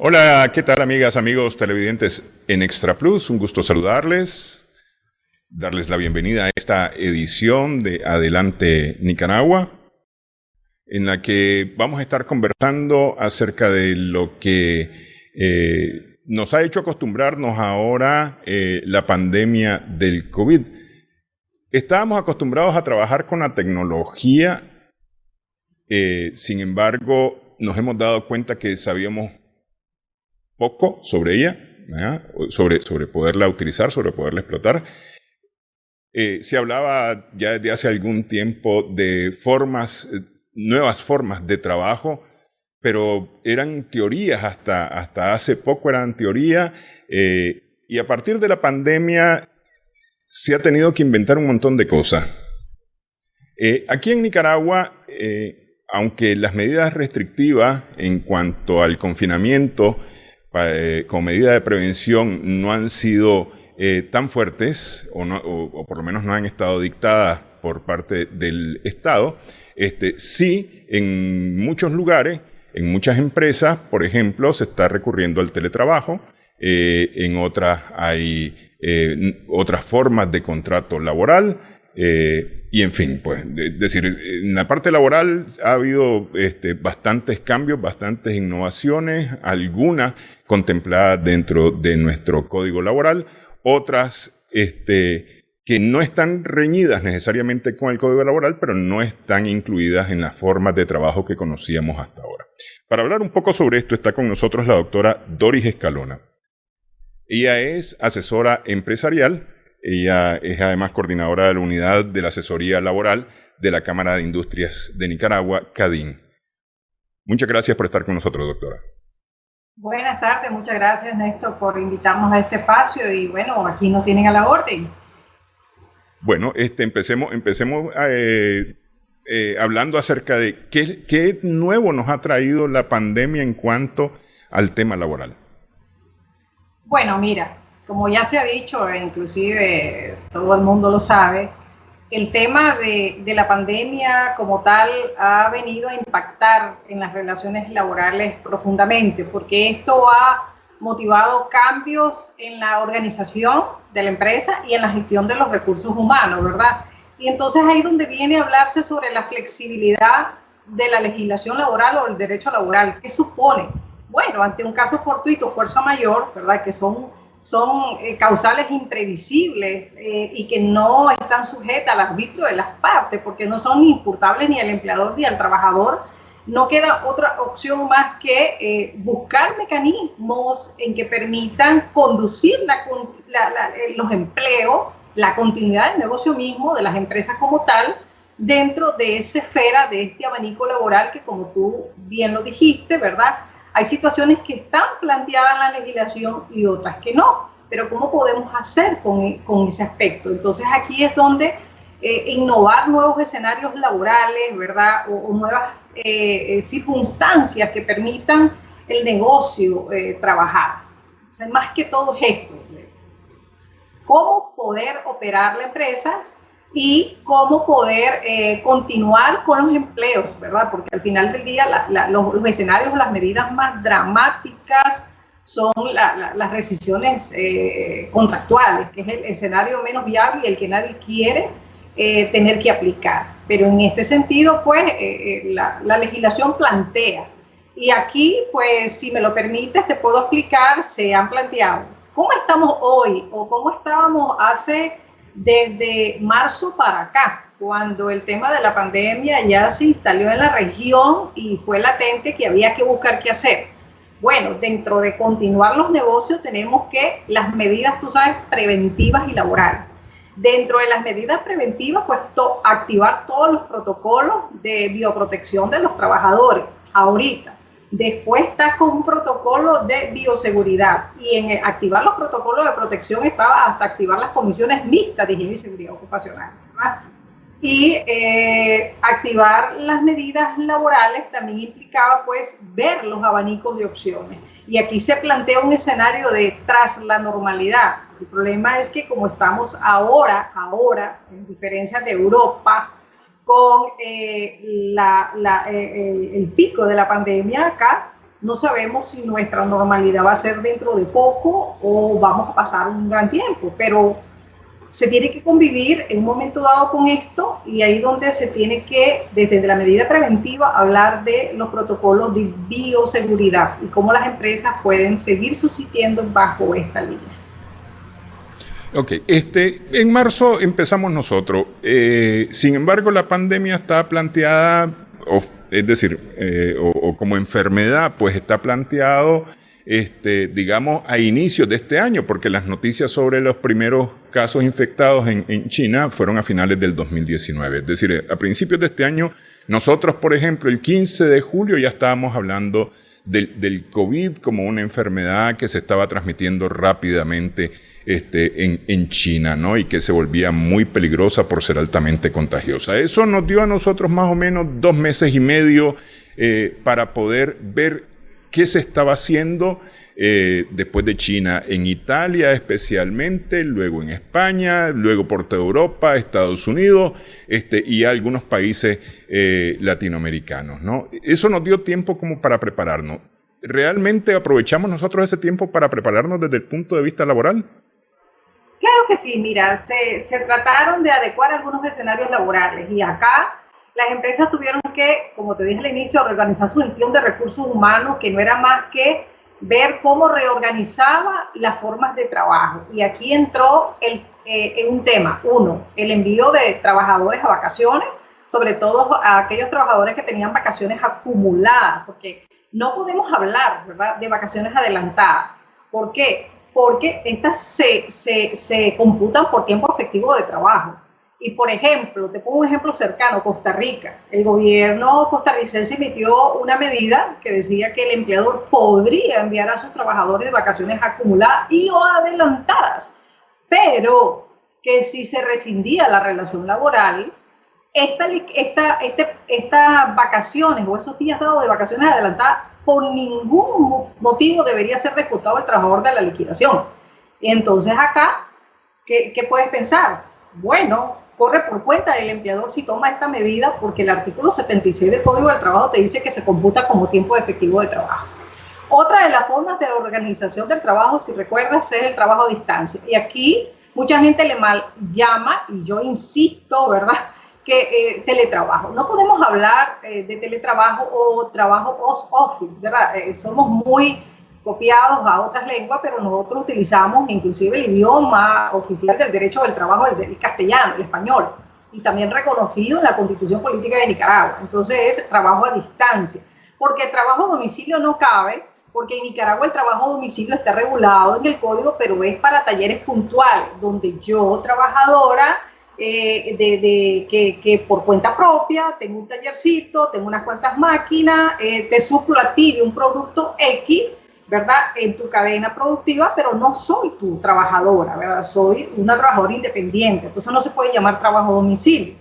Hola, ¿qué tal amigas, amigos televidentes en Extra Plus? Un gusto saludarles, darles la bienvenida a esta edición de Adelante Nicaragua, en la que vamos a estar conversando acerca de lo que nos ha hecho acostumbrarnos ahora la pandemia del COVID. Estábamos acostumbrados a trabajar con la tecnología, sin embargo, nos hemos dado cuenta que sabíamos poco sobre ella, sobre poderla utilizar, sobre poderla explotar. Se hablaba ya desde hace algún tiempo de nuevas formas de trabajo, pero eran teorías hasta hace poco, eran teoría, y a partir de la pandemia se ha tenido que inventar un montón de cosas. Aquí en Nicaragua, aunque las medidas restrictivas en cuanto al confinamiento como medida de prevención no han sido tan fuertes o por lo menos no han estado dictadas por parte del Estado, sí en muchos lugares, en muchas empresas, por ejemplo, se está recurriendo al teletrabajo, en otras hay otras formas de contrato laboral, y en fin, pues, es decir, en la parte laboral ha habido bastantes cambios, bastantes innovaciones, algunas contempladas dentro de nuestro código laboral, otras que no están reñidas necesariamente con el código laboral, pero no están incluidas en las formas de trabajo que conocíamos hasta ahora. Para hablar un poco sobre esto está con nosotros la doctora Doris Escalona. Ella es asesora empresarial. Ella es además coordinadora de la Unidad de la Asesoría Laboral de la Cámara de Industrias de Nicaragua, CADIN. Muchas gracias por estar con nosotros, doctora. Buenas tardes, muchas gracias, Néstor, por invitarnos a este espacio y bueno, aquí nos tienen a la orden. Bueno, empecemos hablando acerca de qué nuevo nos ha traído la pandemia en cuanto al tema laboral. Bueno, mira, como ya se ha dicho, inclusive todo el mundo lo sabe, el tema de la pandemia como tal ha venido a impactar en las relaciones laborales profundamente, porque esto ha motivado cambios en la organización de la empresa y en la gestión de los recursos humanos, ¿verdad? Y entonces ahí es donde viene a hablarse sobre la flexibilidad de la legislación laboral o el derecho laboral. ¿Qué supone? Bueno, ante un caso fortuito, fuerza mayor, ¿verdad? Que son causales imprevisibles y que no están sujetas al arbitrio de las partes, porque no son imputables ni al empleador ni al trabajador. No queda otra opción más que buscar mecanismos en que permitan conducir los empleos, la continuidad del negocio mismo, de las empresas como tal, dentro de esa esfera, de este abanico laboral que, como tú bien lo dijiste, ¿verdad? Hay situaciones que están planteadas en la legislación y otras que no, pero ¿cómo podemos hacer con ese aspecto? Entonces aquí es donde innovar nuevos escenarios laborales, ¿verdad? O nuevas circunstancias que permitan el negocio trabajar. O sea, más que todo es esto. ¿Cómo poder operar la empresa? Y cómo poder continuar con los empleos, ¿verdad? Porque al final del día los escenarios, las medidas más dramáticas son las rescisiones contractuales, que es el escenario menos viable y el que nadie quiere tener que aplicar. Pero en este sentido, pues, la legislación plantea. Y aquí, pues, si me lo permites, te puedo explicar, se han planteado cómo estamos hoy o cómo estábamos desde marzo para acá, cuando el tema de la pandemia ya se instaló en la región y fue latente que había que buscar qué hacer. Bueno, dentro de continuar los negocios tenemos que las medidas, tú sabes, preventivas y laborales. Dentro de las medidas preventivas, pues activar todos los protocolos de bioprotección de los trabajadores, ahorita. Después está con un protocolo de bioseguridad y en activar los protocolos de protección estaba hasta activar las comisiones mixtas de higiene y seguridad ocupacional, ¿verdad? Y activar las medidas laborales también implicaba pues ver los abanicos de opciones. Y aquí se plantea un escenario de tras la normalidad. El problema es que como estamos ahora, en diferencia de Europa, con el pico de la pandemia acá, no sabemos si nuestra normalidad va a ser dentro de poco o vamos a pasar un gran tiempo, pero se tiene que convivir en un momento dado con esto y ahí donde se tiene que, desde la medida preventiva, hablar de los protocolos de bioseguridad y cómo las empresas pueden seguir subsistiendo bajo esta línea. Ok, en marzo empezamos nosotros. Sin embargo, la pandemia está planteada, es decir, o como enfermedad, pues está planteado, digamos, a inicios de este año, porque las noticias sobre los primeros casos infectados en China fueron a finales del 2019. Es decir, a principios de este año, nosotros, por ejemplo, el 15 de julio ya estábamos hablando del COVID como una enfermedad que se estaba transmitiendo rápidamente en China, ¿no? Y que se volvía muy peligrosa por ser altamente contagiosa. Eso nos dio a nosotros más o menos 2 meses y medio para poder ver qué se estaba haciendo después de China, en Italia especialmente, luego en España, luego por toda Europa, Estados Unidos y algunos países latinoamericanos, ¿no? Eso nos dio tiempo como para prepararnos. ¿Realmente aprovechamos nosotros ese tiempo para prepararnos desde el punto de vista laboral? Claro que sí, mira, se trataron de adecuar algunos escenarios laborales y acá las empresas tuvieron que, como te dije al inicio, reorganizar su gestión de recursos humanos, que no era más que ver cómo reorganizaba las formas de trabajo. Y aquí entró un tema. Uno, el envío de trabajadores a vacaciones, sobre todo a aquellos trabajadores que tenían vacaciones acumuladas, porque no podemos hablar, ¿verdad?, de vacaciones adelantadas. ¿Por qué? Porque estas se computan por tiempo efectivo de trabajo. Y, por ejemplo, te pongo un ejemplo cercano, Costa Rica. El gobierno costarricense emitió una medida que decía que el empleador podría enviar a sus trabajadores de vacaciones acumuladas y o adelantadas, pero que si se rescindía la relación laboral, estas vacaciones o esos días dados de vacaciones adelantadas por ningún motivo debería ser disputado el trabajador de la liquidación. Y entonces acá, ¿qué puedes pensar? Bueno, corre por cuenta del empleador si toma esta medida, porque el artículo 76 del Código del Trabajo te dice que se computa como tiempo efectivo de trabajo. Otra de las formas de organización del trabajo, si recuerdas, es el trabajo a distancia. Y aquí mucha gente le mal llama, y yo insisto, ¿verdad?, que teletrabajo. No podemos hablar de teletrabajo o trabajo off-office, ¿verdad? Somos muy copiados a otras lenguas, pero nosotros utilizamos inclusive el idioma oficial del derecho del trabajo, el castellano, el español, y también reconocido en la Constitución Política de Nicaragua. Entonces es trabajo a distancia, porque el trabajo a domicilio no cabe, porque en Nicaragua el trabajo a domicilio está regulado en el código, pero es para talleres puntuales, donde yo, trabajadora, que por cuenta propia, tengo un tallercito, tengo unas cuantas máquinas, te suplo a ti de un producto X, ¿verdad?, en tu cadena productiva, pero no soy tu trabajadora, ¿verdad? Soy una trabajadora independiente, entonces no se puede llamar trabajo a domicilio.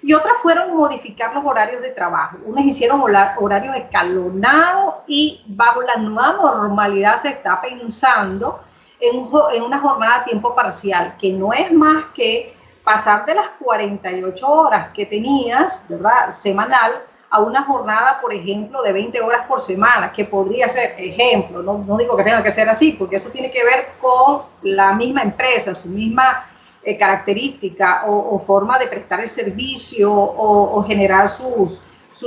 Y otras fueron modificar los horarios de trabajo. Unas hicieron horarios escalonados y bajo la nueva normalidad se está pensando en una jornada a tiempo parcial, que no es más que pasar de las 48 horas que tenías, ¿verdad?, semanal, a una jornada, por ejemplo, de 20 horas por semana, que podría ser, ejemplo, no digo que tenga que ser así, porque eso tiene que ver con la misma empresa, su misma característica o forma de prestar el servicio o generar su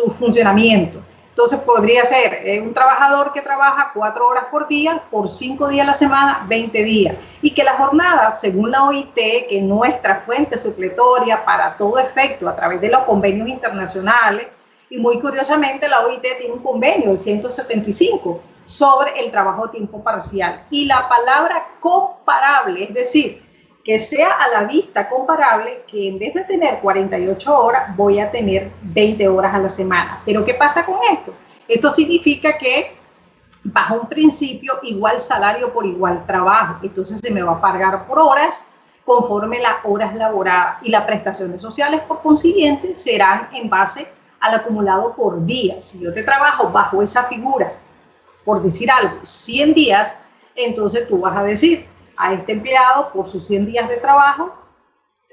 funcionamiento. Entonces podría ser un trabajador que trabaja 4 horas por día, por 5 días a la semana, 20 días. Y que la jornada, según la OIT, que es nuestra fuente supletoria para todo efecto a través de los convenios internacionales, y muy curiosamente la OIT tiene un convenio, el 175, sobre el trabajo a tiempo parcial. Y la palabra comparable, es decir, que sea a la vista comparable, que en vez de tener 48 horas, voy a tener 20 horas a la semana. ¿Pero qué pasa con esto? Esto significa que bajo un principio igual salario por igual trabajo. Entonces se me va a pagar por horas conforme las horas laboradas y las prestaciones sociales, por consiguiente, serán en base al acumulado por día. Si yo te trabajo bajo esa figura, por decir algo, 100 días, entonces tú vas a decir a este empleado por sus 100 días de trabajo,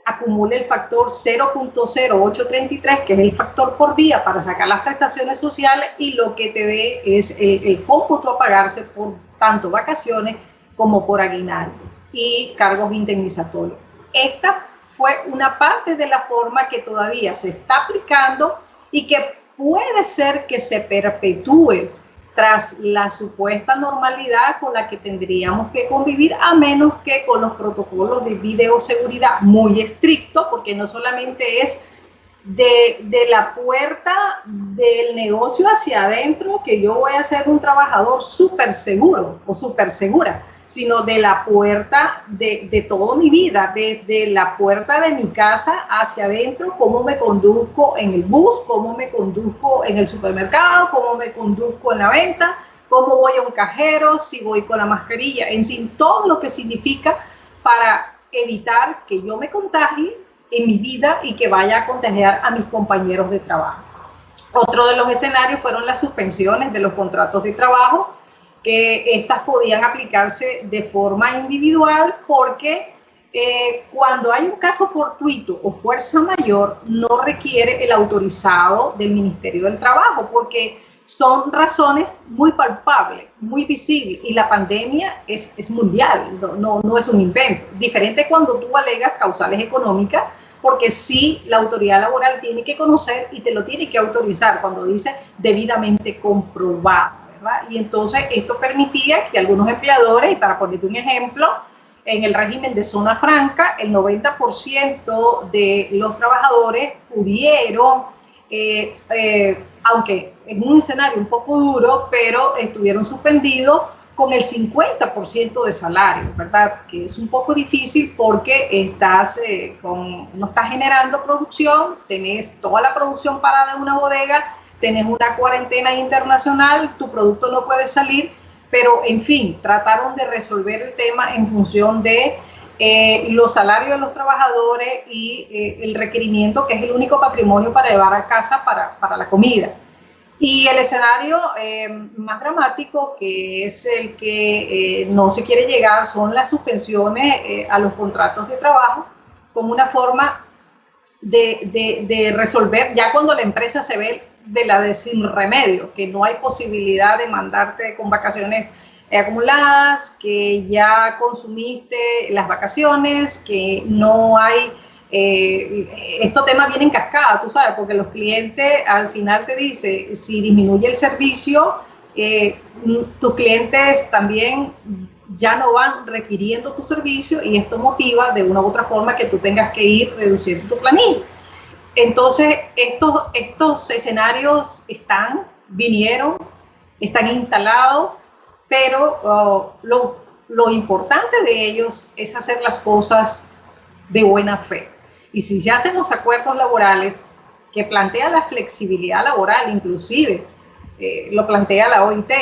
acumule el factor 0.0833, que es el factor por día para sacar las prestaciones sociales, y lo que te dé es el cómputo a pagarse por tanto vacaciones como por aguinaldo y cargos indemnizatorios. Esta fue una parte de la forma que todavía se está aplicando y que puede ser que se perpetúe tras la supuesta normalidad con la que tendríamos que convivir, a menos que con los protocolos de videoseguridad muy estrictos, porque no solamente es de la puerta del negocio hacia adentro que yo voy a ser un trabajador súper seguro o súper segura, sino de la puerta de toda mi vida, desde la puerta de mi casa hacia adentro, cómo me conduzco en el bus, cómo me conduzco en el supermercado, cómo me conduzco en la venta, cómo voy a un cajero, si voy con la mascarilla, en fin, todo lo que significa para evitar que yo me contagie en mi vida y que vaya a contagiar a mis compañeros de trabajo. Otro de los escenarios fueron las suspensiones de los contratos de trabajo, que estas podían aplicarse de forma individual porque cuando hay un caso fortuito o fuerza mayor no requiere el autorizado del Ministerio del Trabajo, porque son razones muy palpables, muy visibles, y la pandemia es mundial, no es un invento. Diferente cuando tú alegas causales económicas, porque sí la autoridad laboral tiene que conocer y te lo tiene que autorizar cuando dice debidamente comprobado. Y entonces esto permitía que algunos empleadores, y para ponerte un ejemplo, en el régimen de zona franca, el 90% de los trabajadores pudieron, aunque en un escenario un poco duro, pero estuvieron suspendidos con el 50% de salario, ¿verdad? Que es un poco difícil porque no estás generando producción, tenés toda la producción parada en una bodega, tenés una cuarentena internacional, tu producto no puede salir, pero en fin, trataron de resolver el tema en función de los salarios de los trabajadores y el requerimiento, que es el único patrimonio para llevar a casa para la comida. Y el escenario más dramático, que es el que no se quiere llegar, son las suspensiones a los contratos de trabajo como una forma de resolver, ya cuando la empresa se ve de la de sin remedio, que no hay posibilidad de mandarte con vacaciones acumuladas, que ya consumiste las vacaciones, que no hay, estos temas vienen en cascada, tú sabes, porque los clientes al final te dicen, si disminuye el servicio, tus clientes también ya no van requiriendo tu servicio, y esto motiva de una u otra forma que tú tengas que ir reduciendo tu planilla. Entonces, estos escenarios vinieron, están instalados, pero lo importante de ellos es hacer las cosas de buena fe. Y si se hacen los acuerdos laborales que plantea la flexibilidad laboral, inclusive lo plantea la OIT,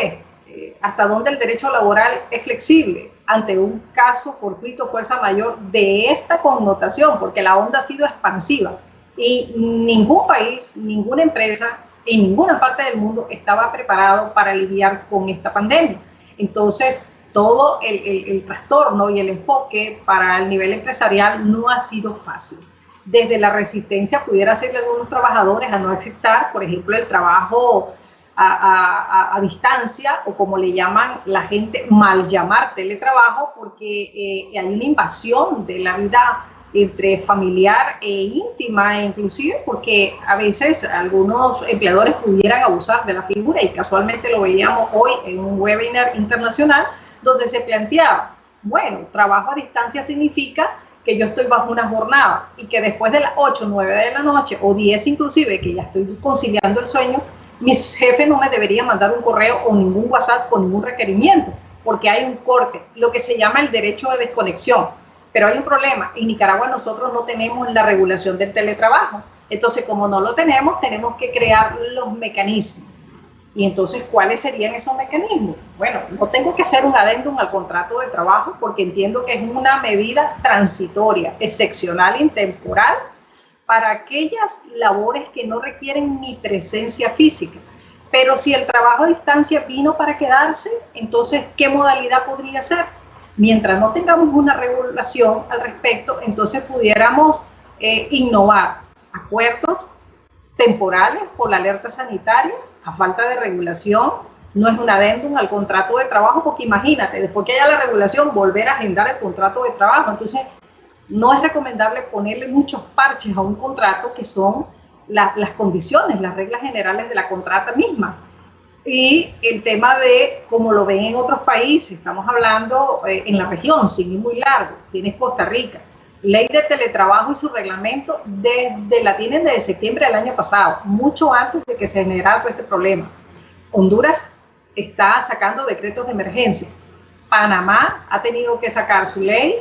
hasta dónde el derecho laboral es flexible ante un caso fortuito, fuerza mayor de esta connotación, porque la onda ha sido expansiva. Y ningún país, ninguna empresa en ninguna parte del mundo estaba preparado para lidiar con esta pandemia. Entonces, todo el trastorno y el enfoque para el nivel empresarial no ha sido fácil. Desde la resistencia pudiera ser de algunos trabajadores a no aceptar, por ejemplo, el trabajo a distancia, o como le llaman la gente, mal llamar teletrabajo, porque hay una invasión de la vida entre familiar e íntima, inclusive porque a veces algunos empleadores pudieran abusar de la figura, y casualmente lo veíamos hoy en un webinar internacional donde se planteaba, bueno, trabajo a distancia significa que yo estoy bajo una jornada y que después de las 8, 9 de la noche o 10 inclusive, que ya estoy conciliando el sueño, mis jefes no me deberían mandar un correo o ningún WhatsApp con ningún requerimiento, porque hay un corte, lo que se llama el derecho de desconexión. Pero hay un problema, en Nicaragua nosotros no tenemos la regulación del teletrabajo, entonces como no lo tenemos, tenemos que crear los mecanismos. Y entonces, ¿cuáles serían esos mecanismos? Bueno, no tengo que hacer un adendum al contrato de trabajo, porque entiendo que es una medida transitoria, excepcional, intemporal, para aquellas labores que no requieren mi presencia física. Pero si el trabajo a distancia vino para quedarse, entonces, ¿qué modalidad podría ser? Mientras no tengamos una regulación al respecto, entonces pudiéramos innovar acuerdos temporales por la alerta sanitaria, a falta de regulación. No es un adendum al contrato de trabajo, porque imagínate, después que haya la regulación, volver a agendar el contrato de trabajo. Entonces, no es recomendable ponerle muchos parches a un contrato que son las condiciones, las reglas generales de la contrata misma. Y el tema de, como lo ven en otros países, estamos hablando en la región, sin ir muy largo, tienes Costa Rica, ley de teletrabajo y su reglamento la tienen desde septiembre del año pasado, mucho antes de que se generara todo este problema. Honduras está sacando decretos de emergencia. Panamá ha tenido que sacar su ley.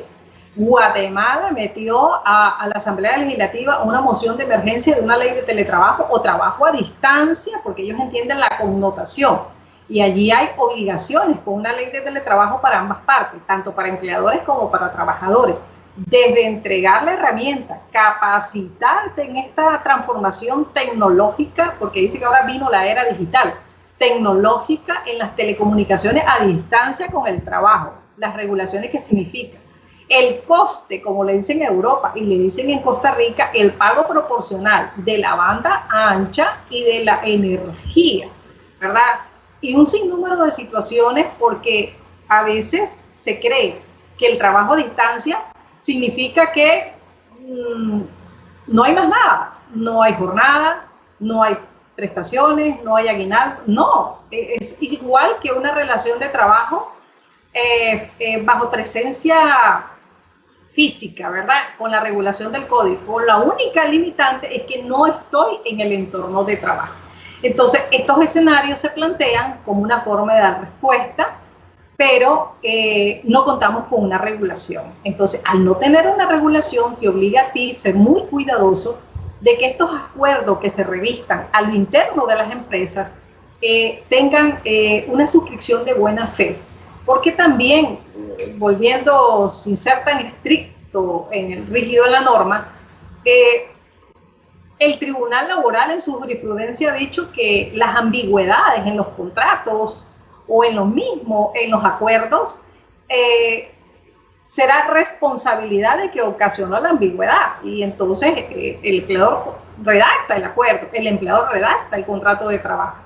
Guatemala metió a la Asamblea Legislativa una moción de emergencia de una ley de teletrabajo o trabajo a distancia, porque ellos entienden la connotación. Y allí hay obligaciones con una ley de teletrabajo para ambas partes, tanto para empleadores como para trabajadores. Desde entregar la herramienta, capacitarte en esta transformación tecnológica, porque dice que ahora vino la era digital, tecnológica en las telecomunicaciones a distancia con el trabajo, las regulaciones que significan. El coste, como le dicen en Europa y le dicen en Costa Rica, el pago proporcional de la banda ancha y de la energía, ¿verdad? Y un sinnúmero de situaciones, porque a veces se cree que el trabajo a distancia significa que no hay más nada, no hay jornada, no hay prestaciones, no hay aguinaldo. No, es igual que una relación de trabajo bajo presencia física, ¿verdad? Con la regulación del código. La única limitante es que no estoy en el entorno de trabajo. Entonces, estos escenarios se plantean como una forma de dar respuesta, pero no contamos con una regulación. Entonces, al no tener una regulación, te obliga a ti a ser muy cuidadoso de que estos acuerdos que se revistan a lo interno de las empresas tengan una suscripción de buena fe. Porque también, volviendo sin ser tan estricto en el rígido de la norma, el Tribunal Laboral en su jurisprudencia ha dicho que las ambigüedades en los contratos o en los acuerdos, será responsabilidad de que ocasionó la ambigüedad. Y entonces el empleador redacta el acuerdo, el empleador redacta el contrato de trabajo.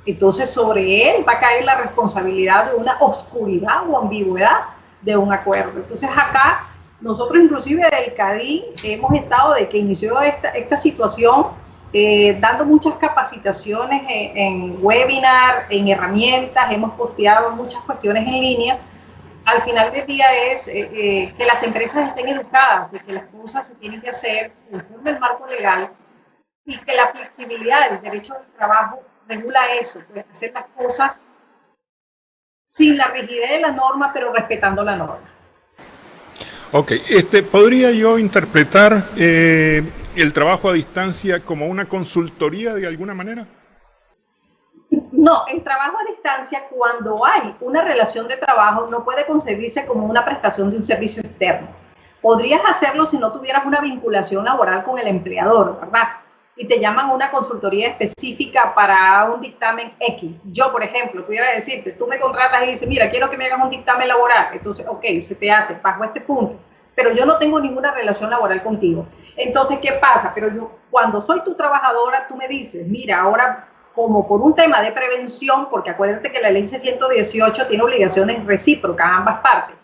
Entonces sobre él va a caer la responsabilidad de una oscuridad o ambigüedad de un acuerdo. Entonces acá nosotros inclusive del CADI hemos estado de que inició esta situación dando muchas capacitaciones en webinar, en herramientas, hemos posteado muchas cuestiones en línea. Al final del día es que las empresas estén educadas de que las cosas se tienen que hacer conforme al marco legal y que la flexibilidad del derecho del trabajo regula eso, pues hacer las cosas sin la rigidez de la norma, pero respetando la norma. Ok, ¿podría yo interpretar el trabajo a distancia como una consultoría de alguna manera? No, el trabajo a distancia, cuando hay una relación de trabajo, no puede concebirse como una prestación de un servicio externo. Podrías hacerlo si no tuvieras una vinculación laboral con el empleador, ¿verdad? Y te llaman a una consultoría específica para un dictamen X. Yo, por ejemplo, pudiera decirte, tú me contratas y dices, mira, quiero que me hagas un dictamen laboral. Entonces, ok, se te hace bajo este punto, pero yo no tengo ninguna relación laboral contigo. Entonces, ¿qué pasa? Pero yo, cuando soy tu trabajadora, tú me dices, mira, ahora, como por un tema de prevención, porque acuérdate que la ley C-118 tiene obligaciones recíprocas a ambas partes,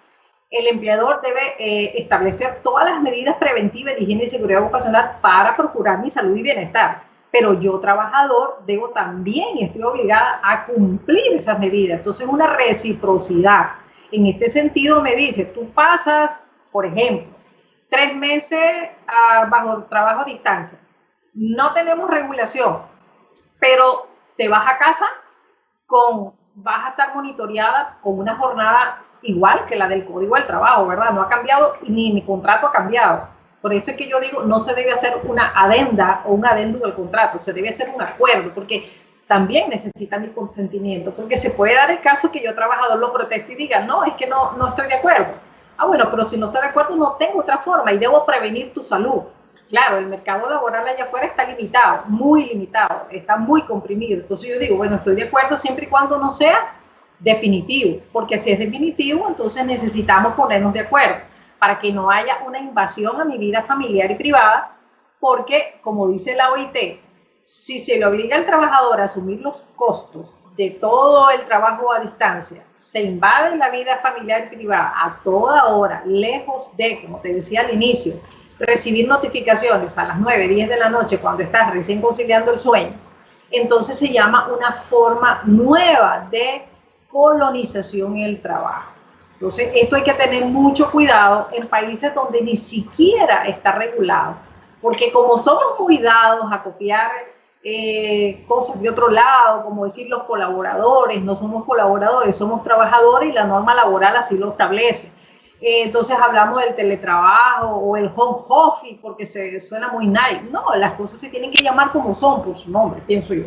el empleador debe establecer todas las medidas preventivas de higiene y seguridad ocupacional para procurar mi salud y bienestar. Pero yo, trabajador, debo también y estoy obligada a cumplir esas medidas. Entonces, una reciprocidad. En este sentido, me dice, tú pasas, por ejemplo, 3 meses bajo trabajo a distancia. No tenemos regulación, pero te vas a casa vas a estar monitoreada con una jornada igual que la del Código del Trabajo, ¿verdad? No ha cambiado ni mi contrato ha cambiado. Por eso es que yo digo, no se debe hacer una adenda o un adendum del contrato, se debe hacer un acuerdo, porque también necesita mi consentimiento, porque se puede dar el caso que yo, trabajador, lo proteste y diga, no, es que no estoy de acuerdo. Ah, bueno, pero si no estoy de acuerdo, no tengo otra forma y debo prevenir tu salud. Claro, el mercado laboral allá afuera está limitado, está muy comprimido. Entonces yo digo, bueno, estoy de acuerdo siempre y cuando no sea definitivo, porque si es definitivo, entonces necesitamos ponernos de acuerdo para que no haya una invasión a mi vida familiar y privada, porque, como dice la OIT, si se le obliga al trabajador a asumir los costos de todo el trabajo a distancia, se invade la vida familiar y privada a toda hora, lejos de, como te decía al inicio, recibir notificaciones a las 9, 10 de la noche cuando estás recién conciliando el sueño, entonces se llama una forma nueva de colonización en el trabajo. Entonces, esto hay que tener mucho cuidado en países donde ni siquiera está regulado, porque como somos muy dados a copiar cosas de otro lado, como decir los colaboradores, no somos colaboradores, somos trabajadores y la norma laboral así lo establece. Entonces hablamos del teletrabajo o el home office porque se suena muy nice. No, las cosas se tienen que llamar como son, por su nombre, pienso yo.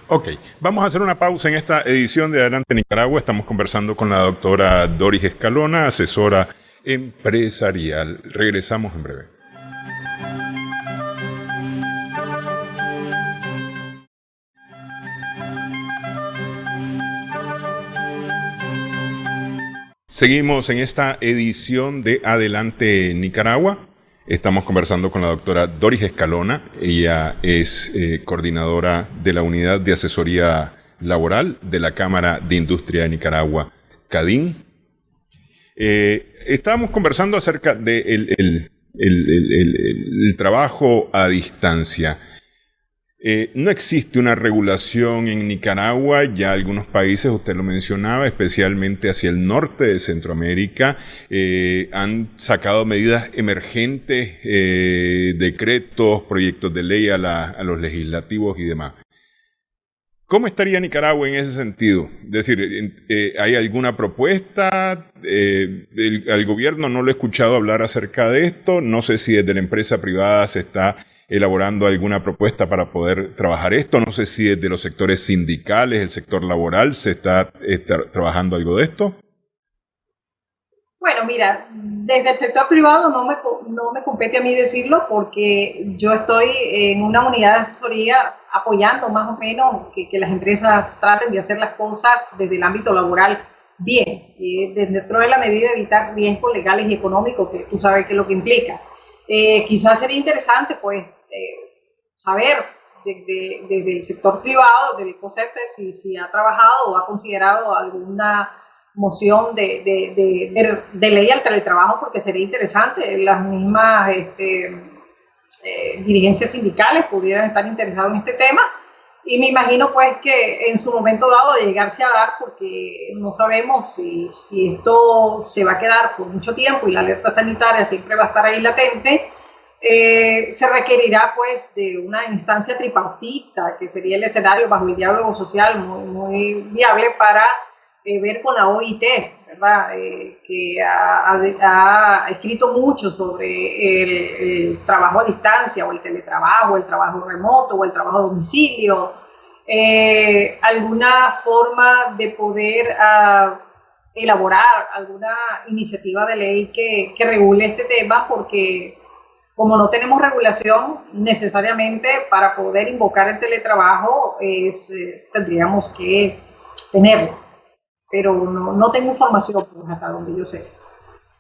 Ok, vamos a hacer una pausa en esta edición de Adelante Nicaragua. Estamos conversando con la doctora Doris Escalona, asesora empresarial. Regresamos en breve. Seguimos en esta edición de Adelante Nicaragua. Estamos conversando con la doctora Doris Escalona. Ella es coordinadora de la Unidad de Asesoría Laboral de la Cámara de Industria de Nicaragua, CADIN. Estábamos conversando acerca del el trabajo a distancia. No existe una regulación en Nicaragua, ya algunos países, usted lo mencionaba, especialmente hacia el norte de Centroamérica, han sacado medidas emergentes, decretos, proyectos de ley a los legislativos y demás. ¿Cómo estaría Nicaragua en ese sentido? Es decir, ¿hay alguna propuesta? Al gobierno no lo he escuchado hablar acerca de esto. No sé si desde la empresa privada se está elaborando alguna propuesta para poder trabajar esto. No sé si desde los sectores sindicales, el sector laboral, se está trabajando algo de esto. Bueno, mira, desde el sector privado no me compete a mí decirlo porque yo estoy en una unidad de asesoría apoyando más o menos que las empresas traten de hacer las cosas desde el ámbito laboral bien, dentro de la medida de evitar riesgos legales y económicos, que tú sabes que es lo que implica. Quizás sería interesante pues saber desde el sector privado, del COSETE, si ha trabajado o ha considerado alguna moción de ley al teletrabajo, porque sería interesante. Las mismas dirigencias sindicales pudieran estar interesadas en este tema, y me imagino pues que en su momento dado de llegarse a dar, porque no sabemos si esto se va a quedar por mucho tiempo y la alerta sanitaria siempre va a estar ahí latente, se requerirá pues de una instancia tripartita, que sería el escenario bajo el diálogo social muy viable para ver con la OIT, ¿verdad? Que ha escrito mucho sobre el trabajo a distancia, o el teletrabajo, el trabajo remoto, o el trabajo a domicilio. Alguna forma de poder elaborar alguna iniciativa de ley que regule este tema, porque como no tenemos regulación necesariamente para poder invocar el teletrabajo, tendríamos que tenerlo. Pero no tengo información pues, hasta donde yo sé.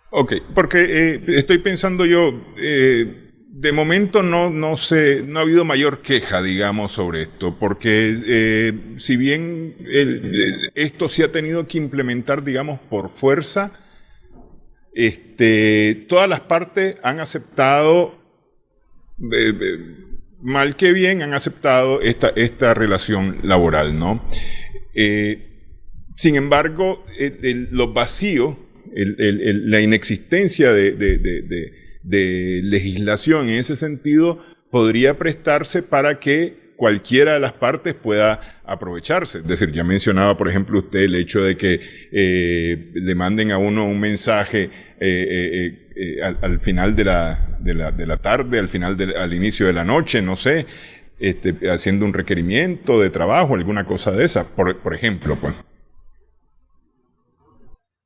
Ok, porque estoy pensando yo, de momento no ha habido mayor queja, digamos, sobre esto, porque si bien esto se ha tenido que implementar, digamos, por fuerza, todas las partes han aceptado, mal que bien, han aceptado esta relación laboral, ¿no? Sin embargo, los vacíos, la inexistencia de legislación en ese sentido podría prestarse para que cualquiera de las partes pueda aprovecharse. Es decir, ya mencionaba, por ejemplo, usted el hecho de que le manden a uno un mensaje al final de la tarde, al inicio de la noche, no sé, haciendo un requerimiento de trabajo, alguna cosa de esa, por ejemplo, pues.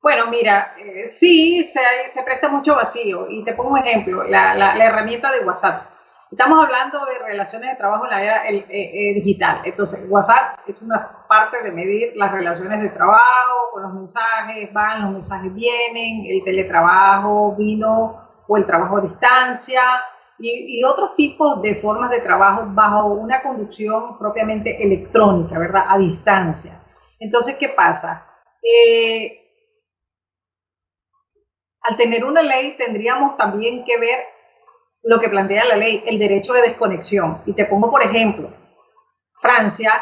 Bueno, mira, sí, se presta mucho vacío. Y te pongo un ejemplo, la herramienta de WhatsApp. Estamos hablando de relaciones de trabajo en la era digital. Entonces, WhatsApp es una parte de medir las relaciones de trabajo, con los mensajes van, los mensajes vienen, el teletrabajo vino o el trabajo a distancia y otros tipos de formas de trabajo bajo una conducción propiamente electrónica, ¿verdad? A distancia. Entonces, ¿qué pasa? Al tener una ley tendríamos también que ver lo que plantea la ley, el derecho de desconexión. Y te pongo, por ejemplo, Francia,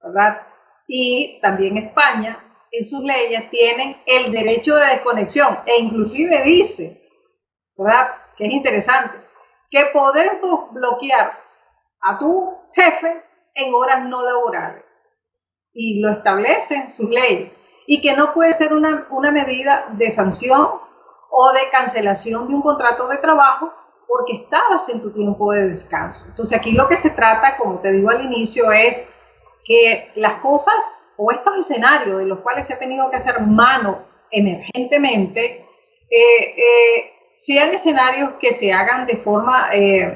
¿verdad? Y también España, en sus leyes tienen el derecho de desconexión e inclusive dice, ¿verdad? Que es interesante, que podemos bloquear a tu jefe en horas no laborales. Y lo establecen sus leyes. Y que no puede ser una medida de sanción o de cancelación de un contrato de trabajo porque estabas en tu tiempo de descanso. Entonces aquí lo que se trata, como te digo al inicio, es que las cosas o estos escenarios de los cuales se ha tenido que hacer mano emergentemente sean escenarios que se hagan de forma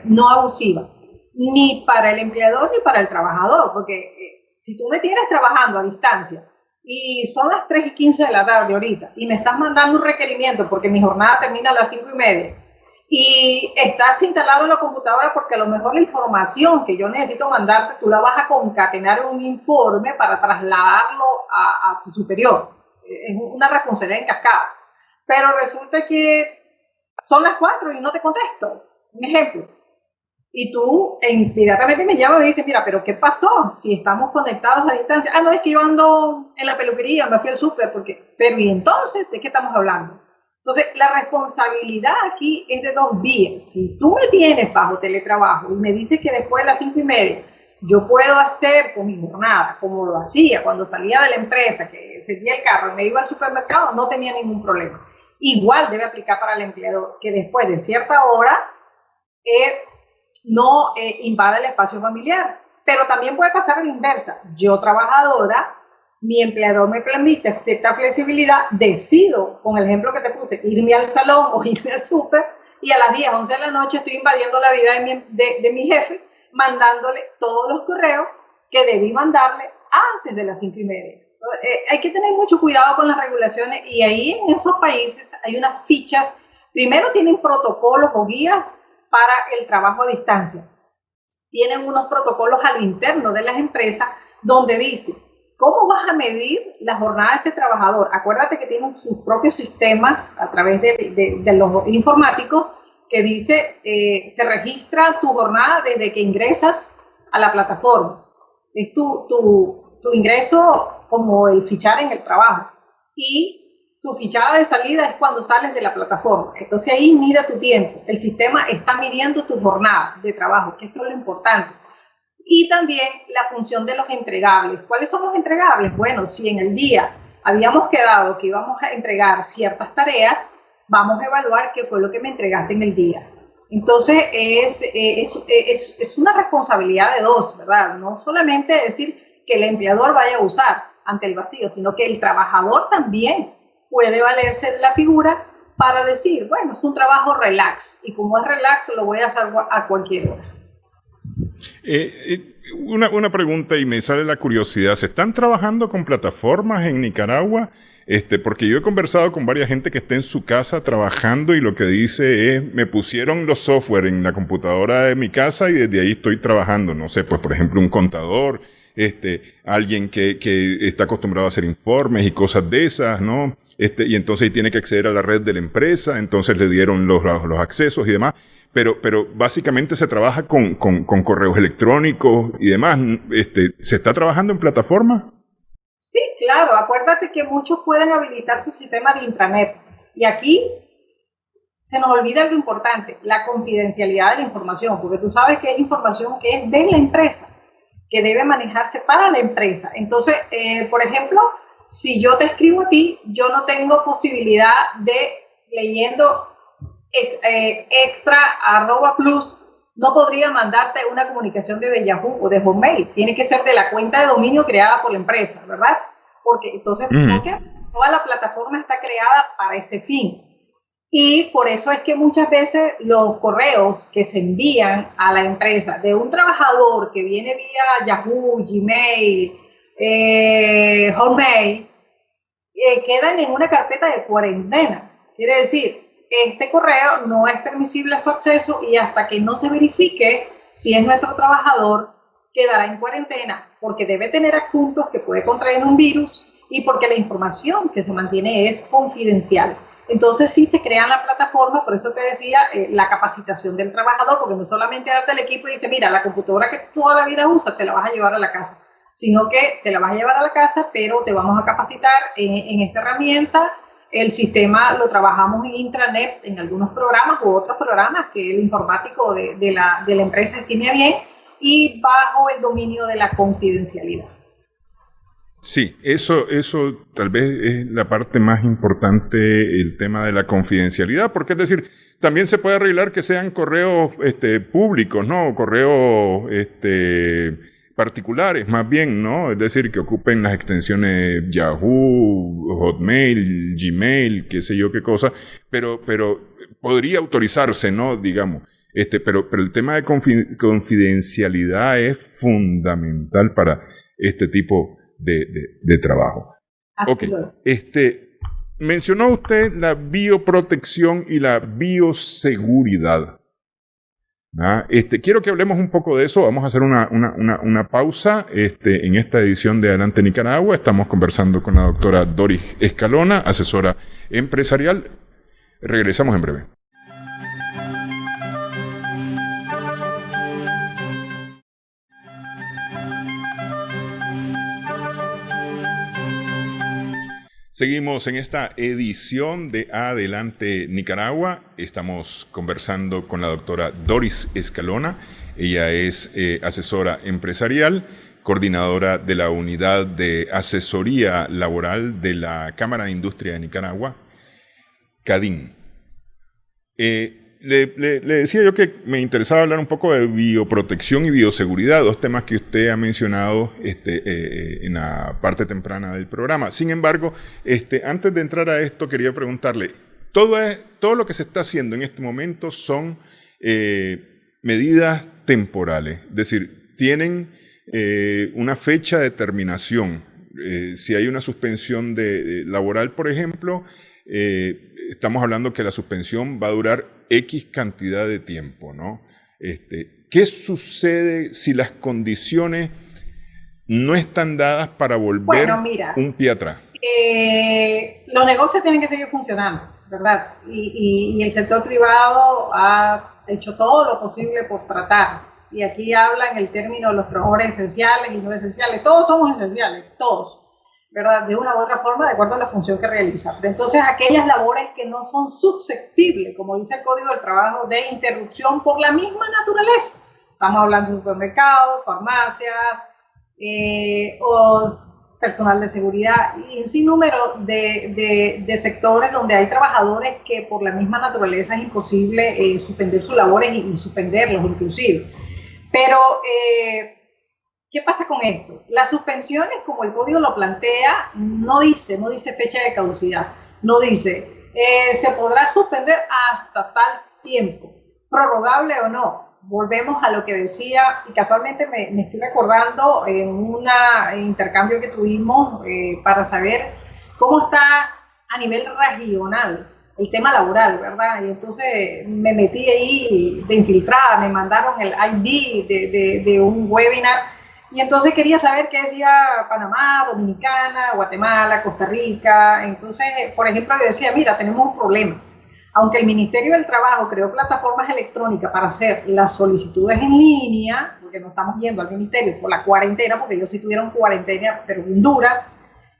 no abusiva, ni para el empleador ni para el trabajador, porque si tú me tienes trabajando a distancia y son las 3:15 de la tarde ahorita y me estás mandando un requerimiento porque mi jornada termina a las 5:30 y estás instalado en la computadora porque a lo mejor la información que yo necesito mandarte tú la vas a concatenar en un informe para trasladarlo a tu superior. Es una responsabilidad en cascada. Pero resulta que son las 4 y no te contesto. Un ejemplo. Y tú inmediatamente me llamas y me dices, mira, pero ¿qué pasó? Si estamos conectados a distancia. Ah, no, es que yo ando en la peluquería, me fui al súper, porque... Pero ¿y entonces de qué estamos hablando? Entonces, la responsabilidad aquí es de dos vías. Si tú me tienes bajo teletrabajo y me dices que después de las 5:30 yo puedo hacer con mi jornada, como lo hacía cuando salía de la empresa, que seguía el carro y me iba al supermercado, no tenía ningún problema. Igual debe aplicar para el empleador, que después de cierta hora no invada el espacio familiar. Pero también puede pasar a la inversa. Yo, trabajadora, mi empleador me permite cierta flexibilidad, decido, con el ejemplo que te puse, irme al salón o irme al súper y a las 10, 11 de la noche estoy invadiendo la vida de mi jefe, mandándole todos los correos que debí mandarle antes de las 5:30. Hay que tener mucho cuidado con las regulaciones y ahí en esos países hay unas fichas. Primero tienen protocolos o guías para el trabajo a distancia. Tienen unos protocolos al interno de las empresas donde dice cómo vas a medir la jornada de este trabajador. Acuérdate que tienen sus propios sistemas a través de los informáticos que dice se registra tu jornada desde que ingresas a la plataforma. Es tu ingreso como el fichar en el trabajo. Y tu fichada de salida es cuando sales de la plataforma. Entonces ahí mide tu tiempo. El sistema está midiendo tu jornada de trabajo, que esto es lo importante. Y también la función de los entregables. ¿Cuáles son los entregables? Bueno, si en el día habíamos quedado que íbamos a entregar ciertas tareas, vamos a evaluar qué fue lo que me entregaste en el día. Entonces es una responsabilidad de dos, ¿verdad? No solamente decir que el empleador vaya a usar ante el vacío, sino que el trabajador también puede valerse de la figura para decir, bueno, es un trabajo relax, y como es relax, lo voy a hacer a cualquier hora. Una pregunta y me sale la curiosidad. ¿Se están trabajando con plataformas en Nicaragua? Porque yo he conversado con varias gente que está en su casa trabajando y lo que dice es, me pusieron los software en la computadora de mi casa y desde ahí estoy trabajando. No sé, pues por ejemplo un contador, alguien que está acostumbrado a hacer informes y cosas de esas, ¿no? Y entonces tiene que acceder a la red de la empresa, entonces le dieron los accesos y demás. Pero básicamente se trabaja con correos electrónicos y demás. ¿Se está trabajando en plataforma? Sí, claro. Acuérdate que muchos pueden habilitar su sistema de intranet. Y aquí se nos olvida algo importante, la confidencialidad de la información, porque tú sabes que es información que es de la empresa, que debe manejarse para la empresa. Entonces, por ejemplo, si yo te escribo a ti, yo no tengo posibilidad de, leyendo extra@plus, no podría mandarte una comunicación desde Yahoo o de Hotmail. Tiene que ser de la cuenta de dominio creada por la empresa, ¿verdad? Porque entonces, porque toda la plataforma está creada para ese fin. Y por eso es que muchas veces los correos que se envían a la empresa de un trabajador que viene vía Yahoo, Gmail, Hotmail, quedan en una carpeta de cuarentena. Quiere decir, este correo no es permisible su acceso y hasta que no se verifique si es nuestro trabajador, quedará en cuarentena porque debe tener adjuntos que puede contraer un virus y porque la información que se mantiene es confidencial. Entonces sí se crea en la plataforma, por eso te decía, la capacitación del trabajador, porque no solamente darte el equipo y dice, mira, la computadora que toda la vida usas te la vas a llevar a la casa, sino que te la vas a llevar a la casa, pero te vamos a capacitar en esta herramienta. El sistema lo trabajamos en intranet, en algunos programas u otros programas que el informático de la empresa tiene bien y bajo el dominio de la confidencialidad. Sí, eso tal vez es la parte más importante, el tema de la confidencialidad, porque es decir, también se puede arreglar que sean correos públicos, ¿no? Correos particulares, más bien, ¿no? Es decir, que ocupen las extensiones Yahoo, Hotmail, Gmail, qué sé yo qué cosa, pero podría autorizarse, ¿no? Digamos. Pero el tema de confidencialidad es fundamental para este tipo de trabajo. Así es. Mencionó usted la bioprotección y la bioseguridad. Quiero que hablemos un poco de eso. Vamos a hacer una pausa en esta edición de Adelante Nicaragua. Estamos conversando con la doctora Doris Escalona, asesora empresarial. Regresamos en breve. Seguimos en esta edición de Adelante Nicaragua. Estamos conversando con la doctora Doris Escalona. Ella es asesora empresarial, coordinadora de la Unidad de Asesoría Laboral de la Cámara de Industria de Nicaragua, CADIN. Le decía yo que me interesaba hablar un poco de bioprotección y bioseguridad, dos temas que usted ha mencionado en la parte temprana del programa. Sin embargo, antes de entrar a esto, quería preguntarle, todo lo que se está haciendo en este momento son medidas temporales, es decir, tienen una fecha de terminación. Si hay una suspensión laboral, por ejemplo, estamos hablando que la suspensión va a durar X cantidad de tiempo, ¿no? ¿Qué sucede si las condiciones no están dadas para volver un pie atrás? Los negocios tienen que seguir funcionando, ¿verdad? Y el sector privado ha hecho todo lo posible por tratar. Y aquí hablan el término de los trabajadores esenciales y no esenciales. Todos somos esenciales, todos, ¿verdad? De una u otra forma, de acuerdo a la función que realiza. Pero entonces aquellas labores que no son susceptibles, como dice el Código del Trabajo, de interrupción por la misma naturaleza. Estamos hablando de supermercados, farmacias, o personal de seguridad y un sinnúmero de sectores donde hay trabajadores que por la misma naturaleza es imposible suspender sus labores y suspenderlos inclusive. Pero ¿qué pasa con esto? Las suspensiones, como el código lo plantea, no dice fecha de caducidad, no dice se podrá suspender hasta tal tiempo, prorrogable o no. Volvemos a lo que decía, y casualmente me estoy recordando en un intercambio que tuvimos para saber cómo está a nivel regional el tema laboral, ¿verdad? Y entonces me metí ahí de infiltrada, me mandaron el ID de un webinar, y entonces quería saber qué decía Panamá, Dominicana, Guatemala, Costa Rica. Entonces, por ejemplo, yo decía, mira, tenemos un problema. Aunque el Ministerio del Trabajo creó plataformas electrónicas para hacer las solicitudes en línea, porque no estamos yendo al ministerio por la cuarentena, porque ellos sí tuvieron cuarentena, pero bien dura,